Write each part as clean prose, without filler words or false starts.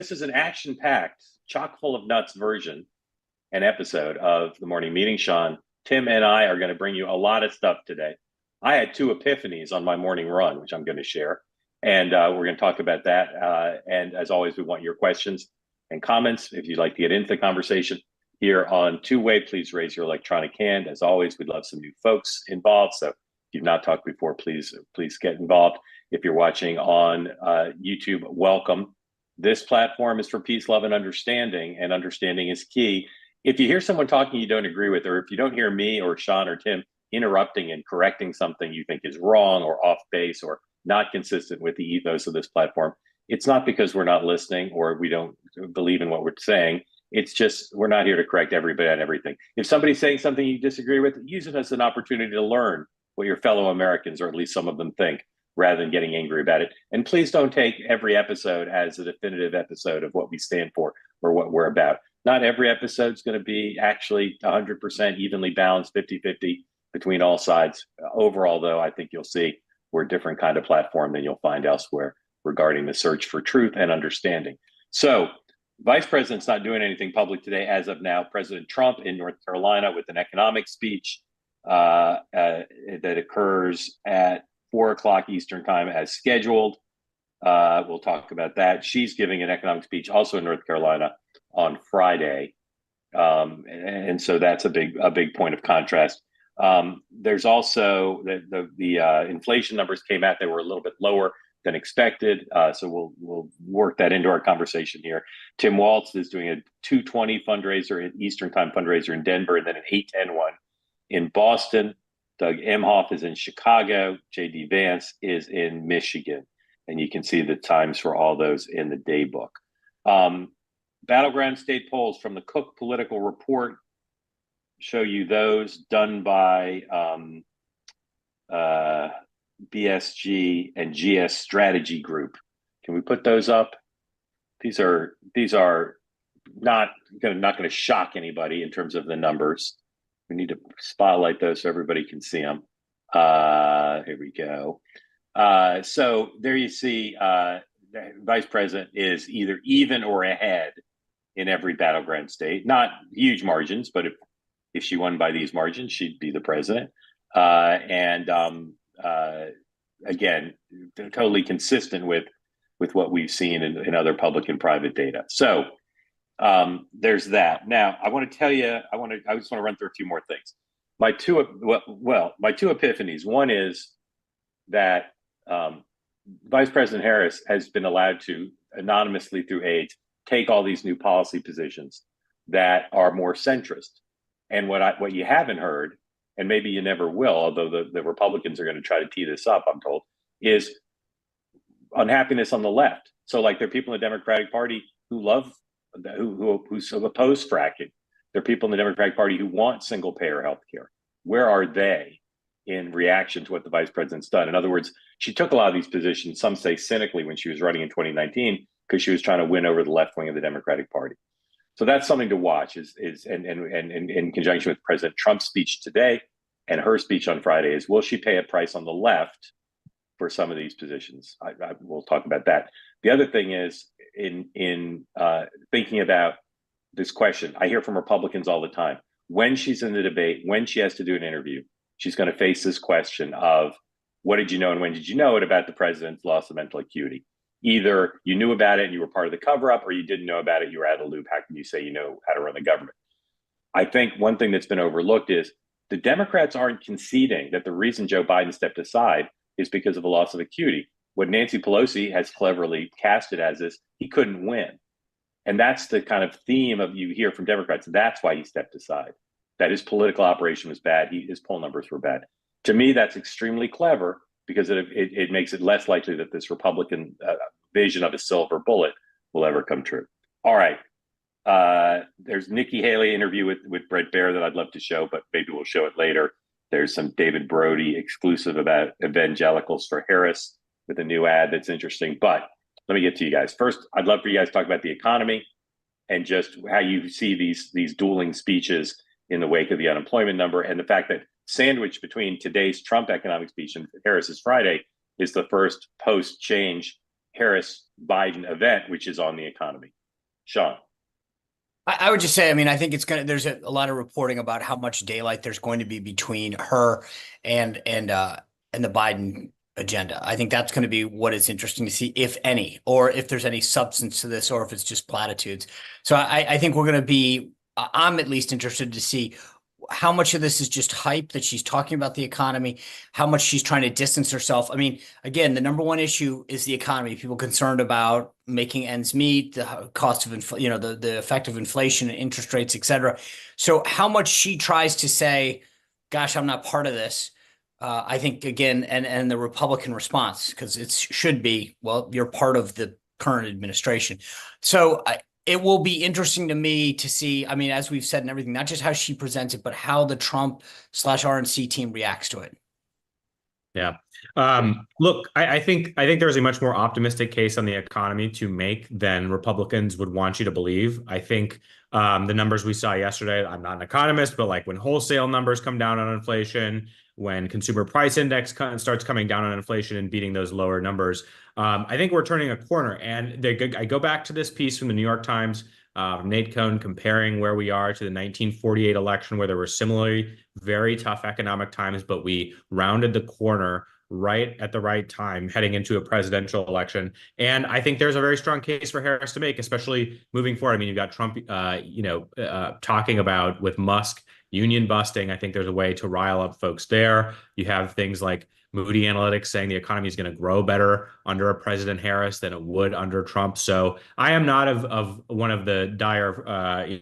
This is an action-packed, chock full of nuts version and episode of the morning meeting, Sean. Tim and I are going to bring you a lot of stuff today. I had two epiphanies on my morning run, which I'm going to share, and we're going to talk about that. And as always, we want your questions and comments. If you'd like to get into the conversation here on two-way, please raise your electronic hand. As always, we'd love some new folks involved. So if you've not talked before, please get involved. If you're watching on YouTube, welcome. This platform is for peace, love, and understanding is key. If you hear someone talking you don't agree with, or if you don't hear me or Sean or Tim interrupting and correcting something you think is wrong or off base or not consistent with the ethos of this platform, it's not because we're not listening or we don't believe in what we're saying. It's just we're not here to correct everybody on everything. If somebody's saying something you disagree with, use it as an opportunity to learn what your fellow Americans, or at least some of them, think, rather than getting angry about it. And please don't take every episode as a definitive episode of what we stand for or what we're about. Not every episode is going to be actually 100% evenly balanced, 50-50 between all sides. Overall, though, I think you'll see we're a different kind of platform than you'll find elsewhere regarding the search for truth and understanding. So, Vice President's not doing anything public today as of now. President Trump in North Carolina with an economic speech that occurs at 4 o'clock Eastern time as scheduled. We'll talk about that. She's giving an economic speech also in North Carolina on Friday. And so that's a big point of contrast. There's also the inflation numbers came out. They were a little bit lower than expected. So we'll work that into our conversation here. Tim Walz is doing a 2:20 fundraiser at Eastern time fundraiser in Denver, and then an 8:10 one in Boston. Doug Emhoff is in Chicago. J.D. Vance is in Michigan. And you can see the times for all those in the day book. Battleground state polls from the Cook Political Report show you those done by BSG and GS Strategy Group. Can we put those up? These are not going to shock anybody in terms of the numbers. We need to spotlight those so everybody can see them. Here we go. So there you see the Vice President is either even or ahead in every battleground state. Not huge margins, but if she won by these margins, she'd be the president. Again, totally consistent with what we've seen in other public and private data. So there's that. Now, I want to tell you, I just want to run through a few more things. My two epiphanies. One is that Vice President Harris has been allowed to anonymously through aides take all these new policy positions that are more centrist. And what you haven't heard, and maybe you never will, although the Republicans are going to try to tee this up, I'm told, is unhappiness on the left. So like there are people in the Democratic Party who oppose fracking. There are people in the Democratic Party who want single payer health care. Where are they in reaction to what the vice president's done? In other words, she took a lot of these positions, some say cynically, when she was running in 2019, because she was trying to win over the left wing of the Democratic Party. So that's something to watch and in conjunction with President Trump's speech today and her speech on Friday is, will she pay a price on the left for some of these positions? We'll talk about that. The other thing is in thinking about this question, I hear from Republicans all the time. When she's in the debate, when she has to do an interview, she's going to face this question of what did you know and when did you know it about the president's loss of mental acuity? Either you knew about it and you were part of the cover-up, or you didn't know about it, you were out of the loop. How can you say you know how to run the government? I think one thing that's been overlooked is the Democrats aren't conceding that the reason Joe Biden stepped aside is because of a loss of acuity. What Nancy Pelosi has cleverly casted as is he couldn't win. And that's the kind of theme of you hear from Democrats. That's why he stepped aside. That his political operation was bad. His poll numbers were bad. To me, that's extremely clever because it makes it less likely that this Republican vision of a silver bullet will ever come true. All right. There's Nikki Haley interview with Bret Baier that I'd love to show, but maybe we'll show it later. There's some David Brody exclusive about evangelicals for Harris with a new ad that's interesting. But let me get to you guys. First, I'd love for you guys to talk about the economy and just how you see these dueling speeches in the wake of the unemployment number, and the fact that sandwiched between today's Trump economic speech and Harris's Friday is the first post-change Harris Biden event, which is on the economy. Sean. I would just say, I mean, I think there's a lot of reporting about how much daylight there's going to be between her and the Biden agenda. I think that's going to be what is interesting to see, if any, or if there's any substance to this, or if it's just platitudes. So I think we're going to be, I'm at least interested to see how much of this is just hype that she's talking about the economy, how much she's trying to distance herself. I mean, again, the number one issue is the economy. People concerned about making ends meet, the cost of the effect of inflation and interest rates, et cetera. So how much she tries to say, gosh, I'm not part of this. I think again, and the Republican response, because it should be, well, you're part of the current administration. So it will be interesting to me to see, I mean, as we've said and everything, not just how she presents it, but how the Trump/RNC team reacts to it. Yeah. Look, I think there's a much more optimistic case on the economy to make than Republicans would want you to believe. I think the numbers we saw yesterday, I'm not an economist, but like when wholesale numbers come down on inflation, when consumer price index starts coming down on inflation and beating those lower numbers, I think we're turning a corner. And I go back to this piece from the New York Times, Nate Cohn, comparing where we are to the 1948 election, where there were similarly very tough economic times, but we rounded the corner right at the right time heading into a presidential election. And I think there's a very strong case for Harris to make, especially moving forward. I mean, you've got Trump, talking about with Musk union busting. I think there's a way to rile up folks there. You have things like Moody Analytics saying the economy is going to grow better under a President Harris than it would under Trump. So I am not of one of the dire,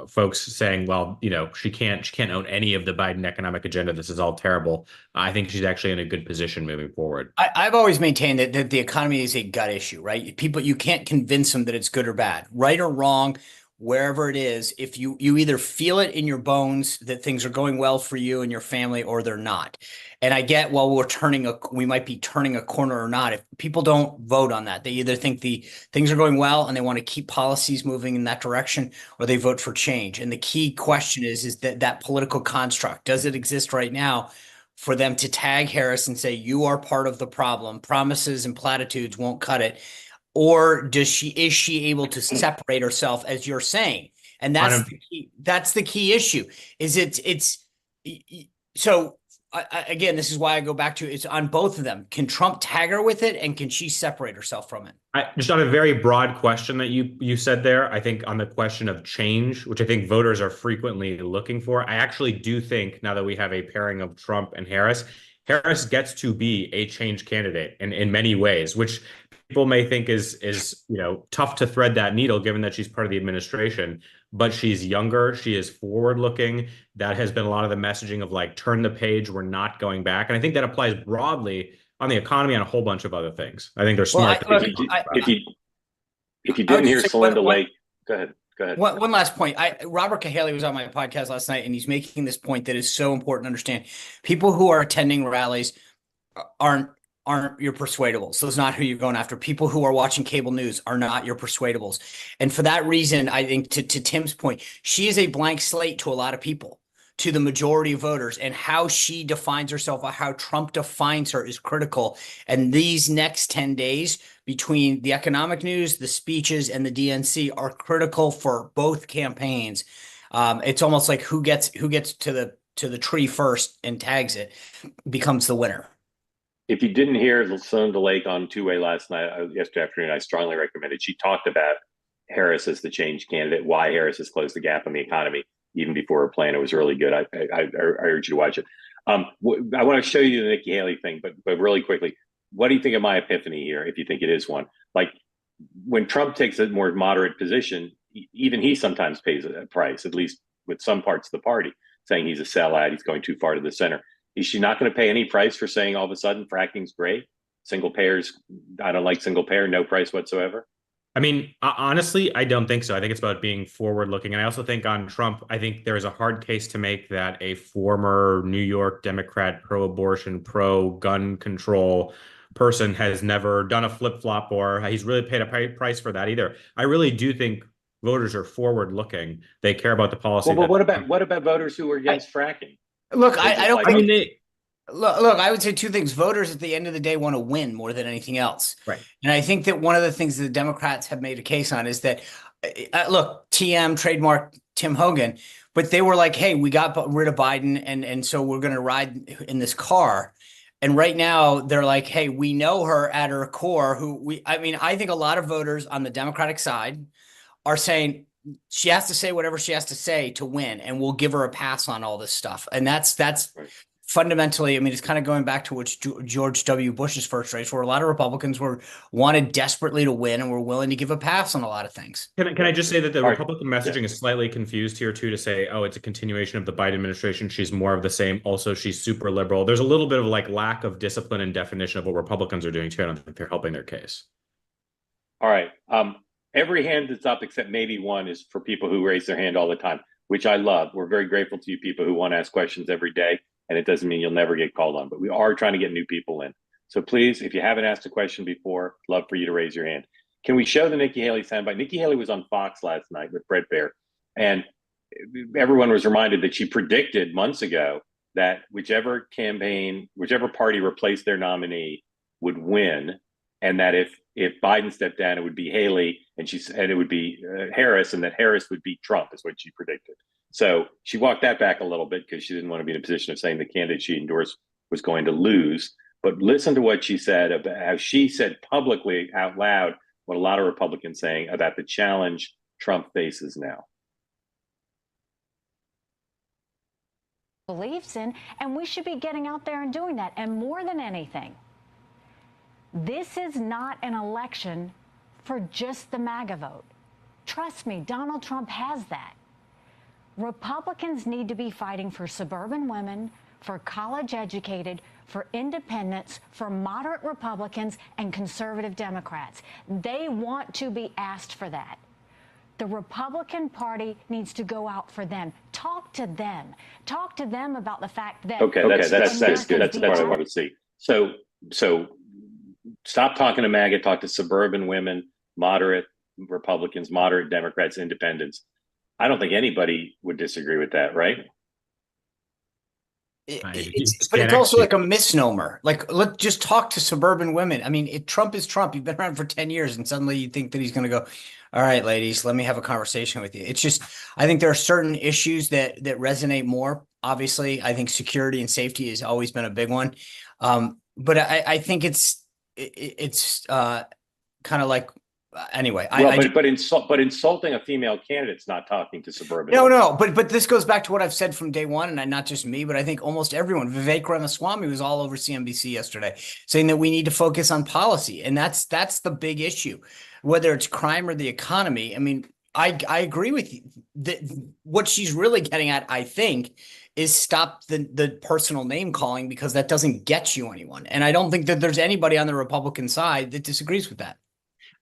folks saying, well, she can't own any of the Biden economic agenda. This is all terrible. I think she's actually in a good position moving forward. I've always maintained that the economy is a gut issue, right? People, you can't convince them that it's good or bad, right or wrong, wherever it is. If you either feel it in your bones that things are going well for you and your family, or they're not. And I get, well, we might be turning a corner or not. If people don't vote on that, they either think the things are going well and they want to keep policies moving in that direction, or they vote for change. And the key question is that political construct, does it exist right now for them to tag Harris and say, you are part of the problem, promises and platitudes won't cut it? Or is she able to separate herself, as you're saying? And that's the key issue. So again, this is why I go back to it's on both of them. Can Trump tag her with it, and can she separate herself from it? Just on a very broad question that you said there, I think on the question of change, which I think voters are frequently looking for, I actually do think now that we have a pairing of Trump and Harris, Harris gets to be a change candidate in many ways, which people may think is tough to thread that needle given that she's part of the administration. But she's younger, she is forward looking. That has been a lot of the messaging of like turn the page, we're not going back. And I think that applies broadly on the economy and a whole bunch of other things. I think they're smart. If you didn't hear Celinda Lake, go ahead. One last point. Robert Haley was on my podcast last night, and he's making this point that is so important to understand. People who are attending rallies aren't your persuadables. Those are not who you're going after. People who are watching cable news are not your persuadables. And for that reason, I think to Tim's point, she is a blank slate to a lot of people, to the majority of voters, and how she defines herself, how Trump defines her is critical. And these next 10 days between the economic news, the speeches, and the DNC are critical for both campaigns. It's almost like who gets to the tree first and tags it becomes the winner. If you didn't hear Celinda Lake on Two-Way last night, yesterday afternoon, I strongly recommend it. She talked about Harris as the change candidate, why Harris has closed the gap on the economy even before her plan. It was really good. I urge you to watch it. I want to show you the Nikki Haley thing, but really quickly, what do you think of my epiphany here, if you think it is one? Like, when Trump takes a more moderate position, even he sometimes pays a price, at least with some parts of the party, saying he's a sellout, he's going too far to the center. Is she not going to pay any price for saying all of a sudden fracking's great? Single payers, I don't like single payer, no price whatsoever? I mean, honestly, I don't think so. I think it's about being forward looking. And I also think on Trump, I think there is a hard case to make that a former New York Democrat, pro-abortion, pro-gun control person has never done a flip-flop, or he's really paid a price for that either. I really do think voters are forward looking. They care about the policy. Well, but what about voters who are against fracking? Look, I don't. I mean, Look, I would say two things. Voters at the end of the day want to win more than anything else. Right. And I think that one of the things that the Democrats have made a case on is that, look, TM trademark Tim Hogan, but they were like, hey, we got rid of Biden, and so we're going to ride in this car. And right now they're like, hey, we know her at her core, I think a lot of voters on the Democratic side are saying she has to say whatever she has to say to win, and we'll give her a pass on all this stuff. And that's Right. fundamentally, I mean, it's kind of going back to what George W. Bush's first race, where a lot of Republicans wanted desperately to win and were willing to give a pass on a lot of things. Can I just say that the All right. Republican messaging is slightly confused here too, to say, oh, it's a continuation of the Biden administration. She's more of the same. Also, she's super liberal. There's a little bit of like lack of discipline and definition of what Republicans are doing too. I don't think they're helping their case. All right. Every hand that's up except maybe one is for people who raise their hand all the time, which I love. We're very grateful to you people who want to ask questions every day, and it doesn't mean you'll never get called on, but we are trying to get new people in. So please, if you haven't asked a question before, love for you to raise your hand. Can we show the Nikki Haley soundbite? Nikki Haley was on Fox last night with Fred Bear, and everyone was reminded that she predicted months ago that whichever party replaced their nominee would win, and that if Biden stepped down, it would be Haley, and she said it would be Harris, and that Harris would beat Trump, is what she predicted. So she walked that back a little bit because she didn't want to be in a position of saying the candidate she endorsed was going to lose. But listen to what she said about how she said publicly out loud what a lot of Republicans saying about the challenge Trump faces now. Believes in, and we should be getting out there and doing that. And more than anything, this is not an election for just the MAGA vote. Trust me, Donald Trump has that. Republicans need to be fighting for suburban women, for college educated, for independents, for moderate Republicans and conservative Democrats. They want to be asked for that. The Republican Party needs to go out for them. Talk to them. Talk to them about the fact that That's good. That's what I want to see. So stop talking to MAGA. Talk to suburban women, moderate Republicans, moderate Democrats, independents. I don't think anybody would disagree with that, right? But it's also like a misnomer. Like, let's just talk to suburban women. I mean, Trump is Trump. You've been around for 10 years, and suddenly you think that he's going to go, all right, ladies, let me have a conversation with you. It's just, I think there are certain issues that resonate more. Obviously, I think security and safety has always been a big one. But I think it's kind of like, anyway, but insulting a female candidate's not talking to suburban. No, but this goes back to what I've said from day one, and not just me, but I think almost everyone. Vivek Ramaswamy was all over CNBC yesterday saying that we need to focus on policy, and that's the big issue, whether it's crime or the economy. I mean, I agree with you that what she's really getting at, I think, is stop the personal name calling, because that doesn't get you anyone, and I don't think that there's anybody on the Republican side that disagrees with that.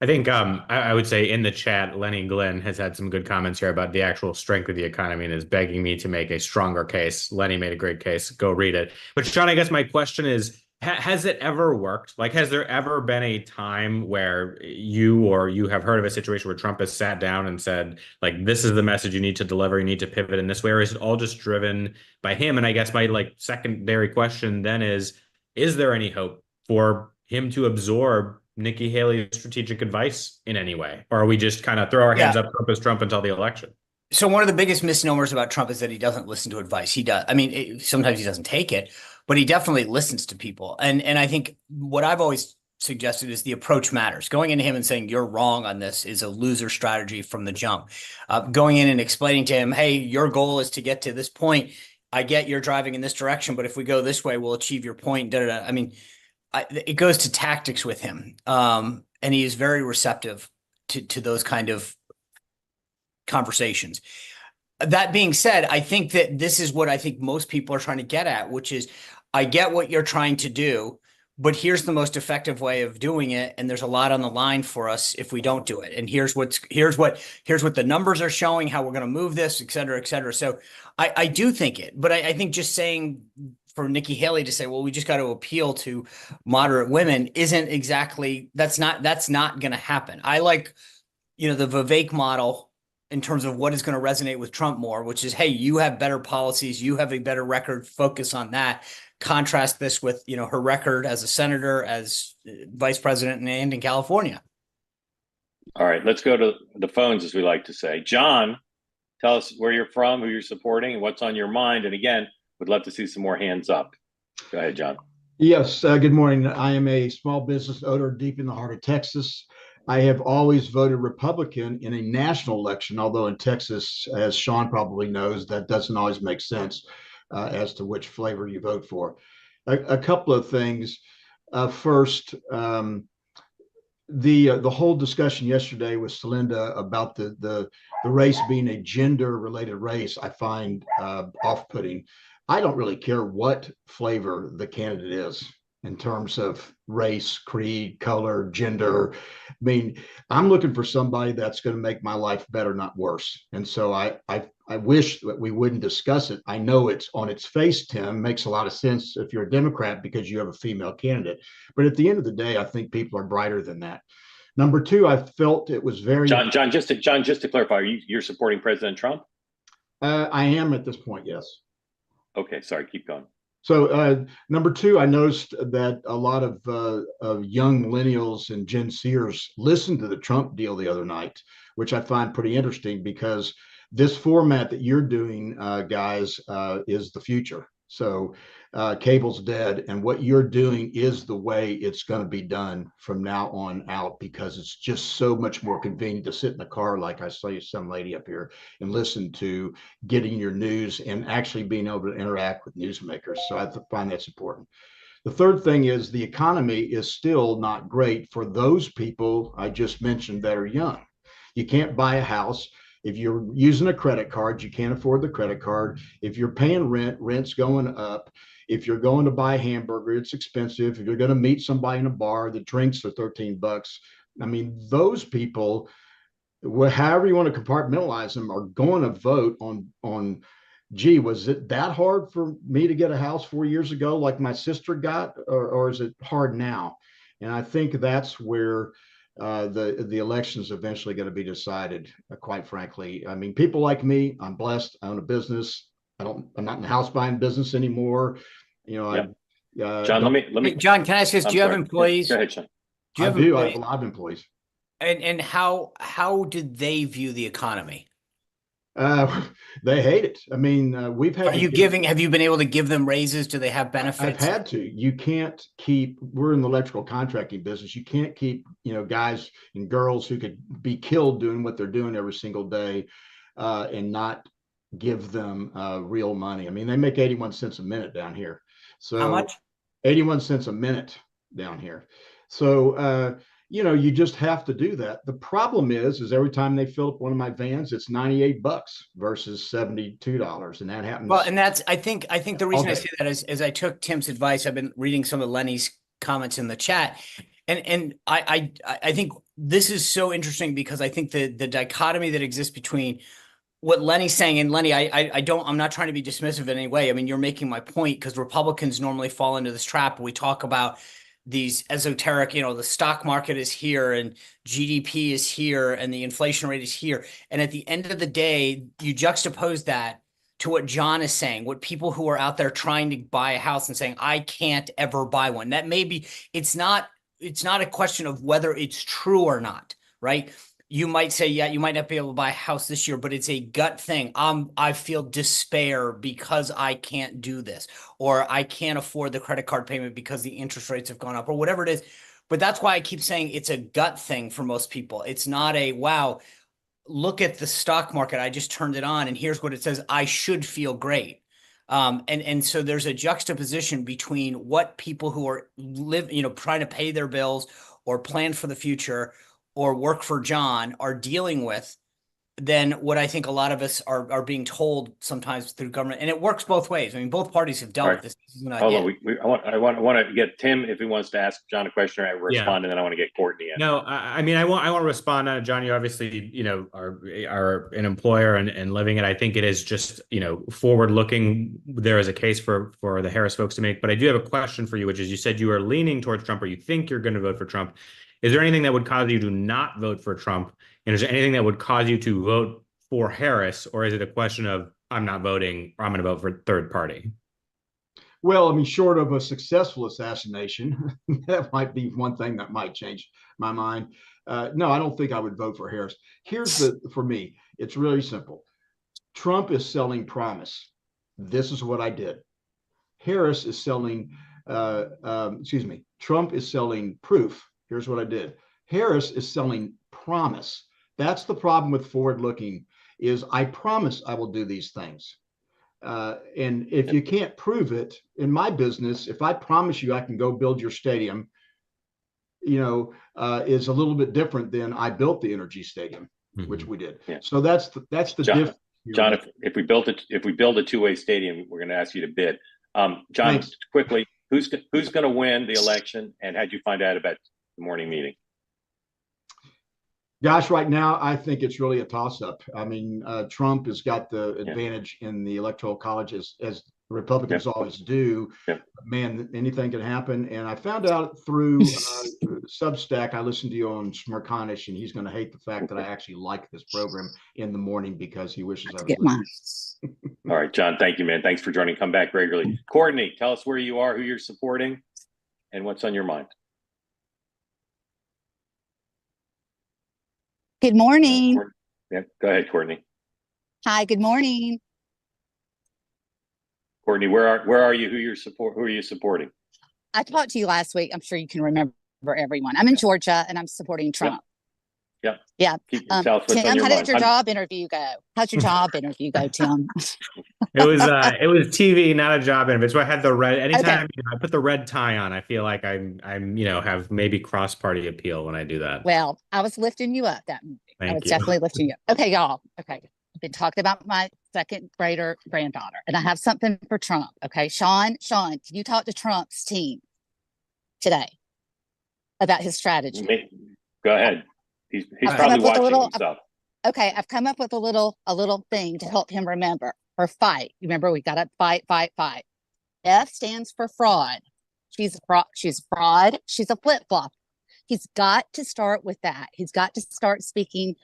I think I would say in the chat, Lenny Glenn has had some good comments here about the actual strength of the economy and is begging me to make a stronger case. Lenny made a great case. Go read it. But Sean, I guess my question is, has it ever worked? Like, has there ever been a time where you have heard of a situation where Trump has sat down and said, like, this is the message you need to deliver, you need to pivot in this way, or is it all just driven by him? And I guess my secondary question then is there any hope for him to absorb Nikki Haley's strategic advice in any way? Or are we just kind of throw our hands up, Trump is Trump until the election? So one of the biggest misnomers about Trump is that he doesn't listen to advice. He does. I mean, sometimes he doesn't take it, but he definitely listens to people. And I think what I've always suggested is the approach matters. Going into him and saying you're wrong on this is a loser strategy from the jump. Going in and explaining to him, hey, your goal is to get to this point. I get you're driving in this direction, but if we go this way, we'll achieve your point. I mean, it goes to tactics with him. And he is very receptive to those kind of conversations. That being said, I think that this is what I think most people are trying to get at, which is, I get what you're trying to do, but here's the most effective way of doing it. And there's a lot on the line for us if we don't do it. And here's what the numbers are showing, how we're going to move this, et cetera, et cetera. So I do think it, but I think just saying for Nikki Haley to say, well, we just got to appeal to moderate women isn't exactly, that's not going to happen. I like, the Vivek model in terms of what is going to resonate with Trump more, which is, hey, you have better policies, you have a better record, focus on that. Contrast this with, her record as a senator, as vice president, and in California. All right, let's go to the phones, as we like to say. John, tell us where you're from, who you're supporting, and what's on your mind. And again, would love to see some more hands up. Go ahead, John. Yes, good morning. I am a small business owner deep in the heart of Texas. I have always voted Republican in a national election, although in Texas, as Sean probably knows, that doesn't always make sense as to which flavor you vote for. A couple of things. First, the whole discussion yesterday with Celinda about the race being a gender-related race, I find off-putting. I don't really care what flavor the candidate is in terms of race, creed, color, gender. I mean, I'm looking for somebody that's going to make my life better, not worse. And so I wish that we wouldn't discuss it. I know it's on its face, Tim, makes a lot of sense if you're a Democrat because you have a female candidate. But at the end of the day, I think people are brighter than that. Number two, I felt it was very John, just to clarify, you're supporting President Trump? I am at this point, yes. Okay, sorry, keep going. So number two, I noticed that a lot of young millennials and Gen Zers listened to the Trump deal the other night, which I find pretty interesting because this format that you're doing, guys, is the future. So cable's dead, and what you're doing is the way it's going to be done from now on out, because it's just so much more convenient to sit in the car, like I saw some lady up here, and listen to getting your news and actually being able to interact with newsmakers. So I find that's important. The third thing is the economy is still not great for those people I just mentioned that are young. You can't buy a house. If you're using a credit card, you can't afford the credit card. If you're paying rent, rent's going up. If you're going to buy a hamburger, it's expensive. If you're going to meet somebody in a bar, the drinks are $13. I mean, those people, however you want to compartmentalize them, are going to vote on, gee, was it that hard for me to get a house 4 years ago like my sister got, or is it hard now? And I think that's where the election is eventually going to be decided, quite frankly. I mean, people like me, I'm blessed. I own a business. I'm not in the house buying business anymore. Yep. John, let me. Hey, John, can I ask this? Do you have employees? Go ahead, Sean. Do you have I do. I employees? have a lot of employees. And how did they view the economy? They hate it. I mean, we've had. Have you been able to give them raises? Do they have benefits? I've had to. You can't keep. We're in the electrical contracting business. You can't keep, guys and girls who could be killed doing what they're doing every single day, and not give them real money. I mean, they make 81 cents a minute down here. So how much? 81 cents a minute down here. So you just have to do that. The problem is every time they fill up one of my vans, it's $98 versus $72, and that happens. Well, and that's I think the reason I say that is I took Tim's advice. I've been reading some of Lenny's comments in the chat, and I think this is so interesting because I think the dichotomy that exists between what Lenny's saying, and Lenny, I'm not trying to be dismissive in any way. I mean, you're making my point because Republicans normally fall into this trap. We talk about these esoteric, the stock market is here and GDP is here and the inflation rate is here. And at the end of the day, you juxtapose that to what John is saying, what people who are out there trying to buy a house and saying, I can't ever buy one. That may be, it's not a question of whether it's true or not, right? You might say, yeah, you might not be able to buy a house this year, but it's a gut thing. I feel despair because I can't do this, or I can't afford the credit card payment because the interest rates have gone up, or whatever it is. But that's why I keep saying it's a gut thing for most people. It's not a, wow, look at the stock market. I just turned it on and here's what it says. I should feel great. And so there's a juxtaposition between what people who are trying to pay their bills or plan for the future or work for John are dealing with than what I think a lot of us are being told sometimes through government. And it works both ways. I mean, both parties have dealt with this. Hold on. I want to get Tim, if he wants to ask John a question, I respond, and then I want to get Courtney in. No, I mean, I want to respond on it. John, you obviously, are an employer and living it. I think it is just, forward looking. There is a case for the Harris folks to make. But I do have a question for you, which is, you said you are leaning towards Trump, or you think you're going to vote for Trump. Is there anything that would cause you to not vote for Trump? And is there anything that would cause you to vote for Harris, or is it a question of I'm not voting or I'm going to vote for third party? Well, I mean, short of a successful assassination, that might be one thing that might change my mind. No, I don't think I would vote for Harris. For me, it's really simple. Trump is selling promise. This is what I did. Harris is selling, Trump is selling proof. Here's what I did. Harris is selling promise. That's the problem with forward looking is I promise I will do these things. And if you can't prove it in my business, if I promise you I can go build your stadium, is a little bit different than I built the Energy Stadium, which we did. Yeah. So that's the difference. John, if we build a two-way stadium, we're going to ask you to bid. John, Thanks. quickly, who's going to win the election, and how'd you find out about the morning meeting? Gosh, right now, I think it's really a toss-up. I mean, Trump has got the advantage in the Electoral College, as Republicans always do. Man, anything can happen. And I found out through Substack, I listened to you on Smirkanish, and he's going to hate the fact that I actually like this program in the morning because he wishes I would. All right, John, thank you, man. Thanks for joining. Come back regularly. Courtney, tell us where you are, who you're supporting, and what's on your mind. Good morning. Yeah, go ahead, Courtney. Hi, good morning. Courtney, where are you? Who are you supporting? I talked to you last week. I'm sure you can remember everyone. I'm in Georgia and I'm supporting Trump. Yep. Yeah. Tim, how did your job interview go? How'd your job interview go, Tim? It was TV, not a job interview. So I had the red. Anytime I put the red tie on, I feel like I'm have maybe cross party appeal when I do that. Well, I was lifting you up that morning. I was definitely lifting you up. Okay, y'all. Okay. I've been talking about my second grader granddaughter, and I have something for Trump. Okay, Sean, can you talk to Trump's team today about his strategy? Go ahead. He's probably watching himself. Okay, I've come up with a little thing to help him remember. For fight. Remember, we got to fight. F stands for fraud. She's fraud. She's a flip-flop. He's got to start with that. He's got to start speaking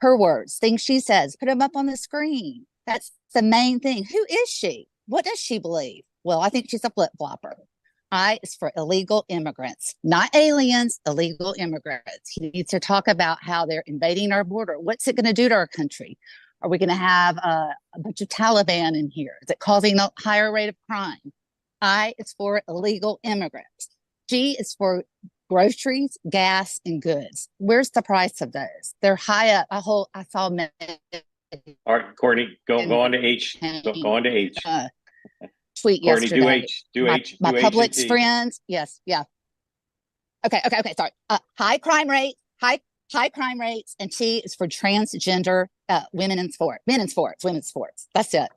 her words, things she says, put them up on the screen. That's the main thing. Who is she? What does she believe? Well, I think she's a flip-flopper. I is for illegal immigrants, not aliens, illegal immigrants. He needs to talk about how they're invading our border. What's it going to do to our country? Are we going to have a bunch of Taliban in here? Is it causing a higher rate of crime? I is for illegal immigrants. G is for groceries, gas, and goods. Where's the price of those? They're high up. I saw. All right, Courtney, go on to H. Go on to H. Tweet Courtney, yesterday. do H. Do H. My do Publix H friends. Yes. Yeah. Okay. Sorry. High crime rate. High crime rates. And T is for transgender women in sports. Women's sports. That's it.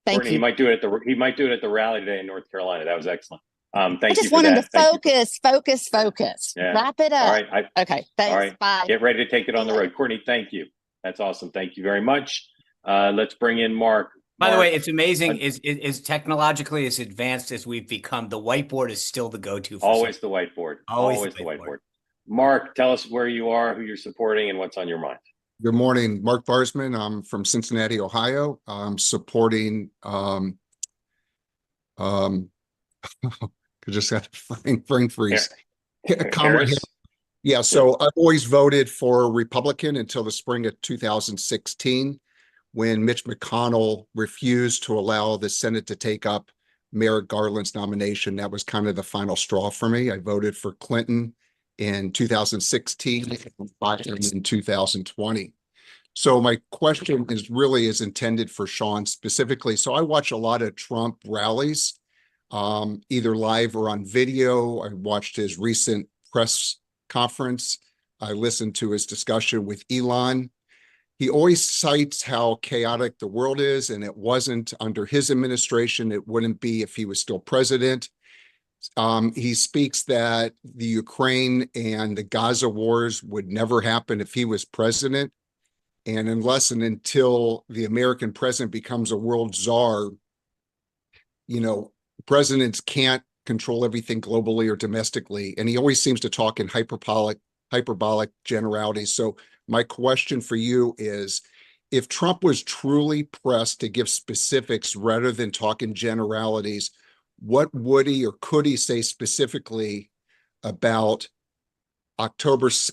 Thank Courtney, you. He might do it at the rally today in North Carolina. That was excellent. Thank you. I just want him to focus. Yeah. Wrap it up. All right. Okay. Thanks. All right. Bye. Get ready to take it on the road. Courtney, thank you. That's awesome. Thank you very much. Let's bring in Mark. By the way, it's amazing. Is technologically as advanced as we've become, the whiteboard is still the go-to. Always the whiteboard. Always the whiteboard. Mark, tell us where you are, who you're supporting, and what's on your mind. Good morning, Mark Barsman. I'm from Cincinnati, Ohio. I'm supporting. I just got a brain freeze. Yeah, so I've always voted for Republican until the spring of 2016. When Mitch McConnell refused to allow the Senate to take up Merrick Garland's nomination. That was kind of the final straw for me. I voted for Clinton in 2016 and Biden in 2020. So my question is intended for Sean specifically. So I watch a lot of Trump rallies, either live or on video. I watched his recent press conference. I listened to his discussion with Elon. He always cites how chaotic the world is, and it wasn't under his administration. It wouldn't be if he was still president. He speaks that the Ukraine and the Gaza wars would never happen if he was president. And unless and until the American president becomes a world czar, presidents can't control everything globally or domestically. And he always seems to talk in hyperbolic generalities. So my question for you is, if Trump was truly pressed to give specifics rather than talking generalities, what would he or could he say specifically about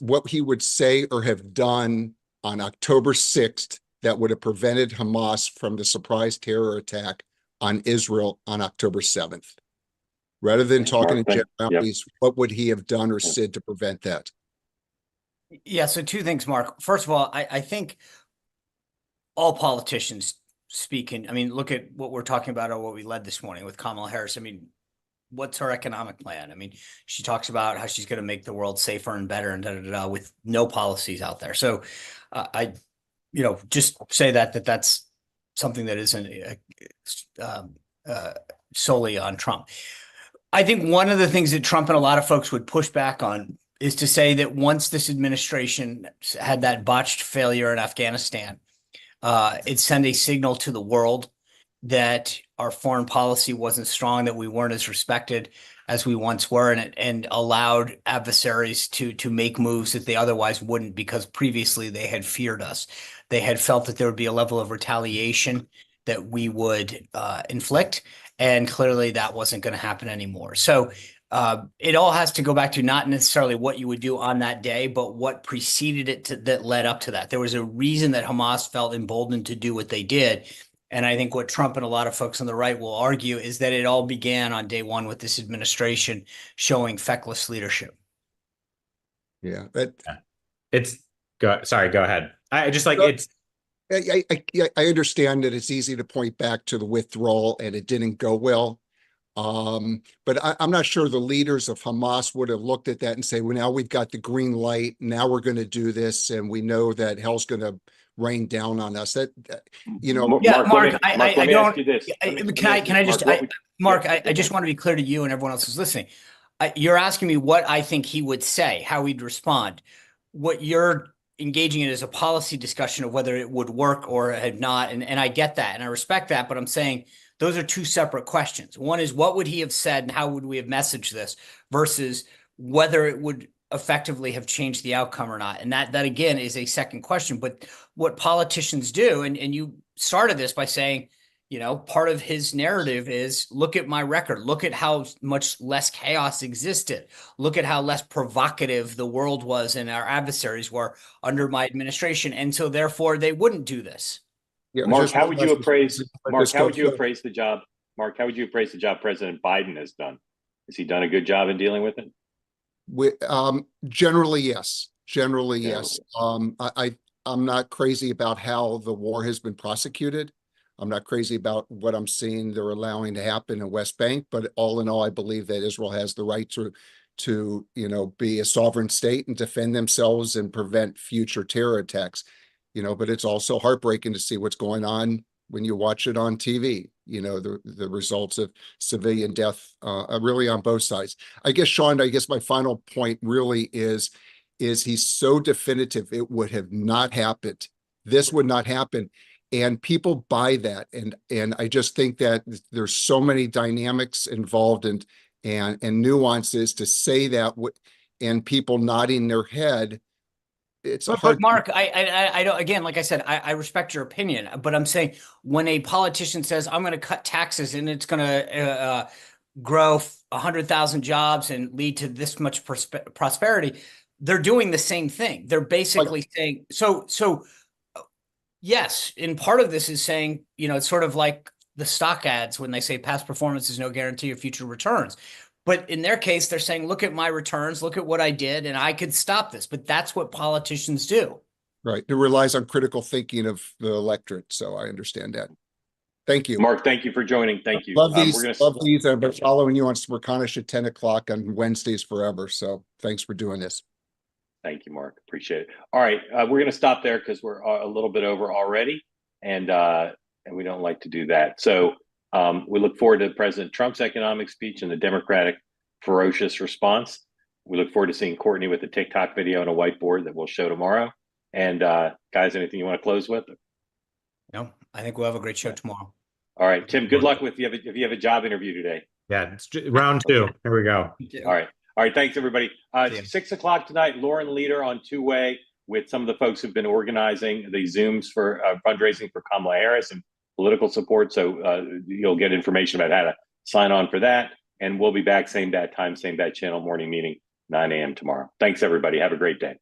what he would say or have done on October 6th that would have prevented Hamas from the surprise terror attack on Israel on October 7th? Rather than talking in generalities, what would he have done or said to prevent that? Yeah, so two things, Mark. First of all, I think all politicians speaking, I mean, look at what we're talking about or what we led this morning with Kamala Harris. I mean, what's her economic plan? I mean, she talks about how she's going to make the world safer and better and with no policies out there. So just say that's something that isn't solely on Trump. I think one of the things that Trump and a lot of folks would push back on is to say that once this administration had that botched failure in Afghanistan, it sent a signal to the world that our foreign policy wasn't strong, that we weren't as respected as we once were, and allowed adversaries to make moves that they otherwise wouldn't, because previously they had feared us. They had felt that there would be a level of retaliation that we would inflict, and clearly that wasn't going to happen anymore. So it all has to go back to not necessarily what you would do on that day, but what preceded it that led up to that. There was a reason that Hamas felt emboldened to do what they did. And I think what Trump and a lot of folks on the right will argue is that it all began on day one with this administration showing feckless leadership. Yeah, but sorry, go ahead. I understand that it's easy to point back to the withdrawal and it didn't go well. But I'm not sure the leaders of Hamas would have looked at that and say, well, now we've got the green light. Now we're going to do this. And we know that hell's going to rain down on us. Mark, let me ask you this. Mark, I just want to be clear to you and everyone else who's listening. You're asking me what I think he would say, how he'd respond. What you're engaging in is a policy discussion of whether it would work or had not. And I get that and I respect that, but I'm saying those are two separate questions. One is what would he have said and how would we have messaged this versus whether it would effectively have changed the outcome or not. And that again is a second question. But what politicians do, and you started this by saying, part of his narrative is look at my record, look at how much less chaos existed, look at how less provocative the world was and our adversaries were under my administration. And so therefore they wouldn't do this. Yeah, Mark, how would you appraise the job? Mark, how would you appraise the job President Biden has done? Has he done a good job in dealing with it? Generally, yes. Yes. I'm not crazy about how the war has been prosecuted. I'm not crazy about what I'm seeing they're allowing to happen in West Bank, but all in all, I believe that Israel has the right to be a sovereign state and defend themselves and prevent future terror attacks. But it's also heartbreaking to see what's going on when you watch it on TV, the results of civilian death, really on both sides. I guess, Sean, my final point really is he's so definitive it would have not happened. This would not happen. And people buy that. And I just think that there's so many dynamics involved and nuances to say that, and people nodding their head. It's hard. But Mark, I don't, again, like I said, I respect your opinion, but I'm saying when a politician says, I'm going to cut taxes and it's going to grow 100,000 jobs and lead to this much prosperity, they're doing the same thing. They're basically saying, so yes, and part of this is saying, it's sort of like the stock ads when they say past performance is no guarantee of future returns. But in their case, they're saying, look at my returns, look at what I did, and I could stop this. But that's what politicians do. Right. It relies on critical thinking of the electorate. So I understand that. Thank you. Mark, thank you for joining. Thank you. Love these. I've been following you on Smerconish at 10 o'clock on Wednesdays forever. So thanks for doing this. Thank you, Mark. Appreciate it. All right. We're going to stop there because we're a little bit over already. And we don't like to do that. So we look forward to President Trump's economic speech and the Democratic ferocious response. We look forward to seeing Courtney with the TikTok video and a whiteboard that we'll show tomorrow. And guys, anything you want to close with? No, I think we'll have a great show tomorrow. All right, Tim, good luck if you have a job interview today. Yeah, it's round 2. Here we go. All right. Thanks, everybody. 6 o'clock tonight, Lauren Leader on Two Way. with some of the folks who've been organizing the Zooms for fundraising for Kamala Harris and political support. So you'll get information about how to sign on for that. And we'll be back same bat time, same bat channel, morning meeting, 9 a.m. tomorrow. Thanks, everybody. Have a great day.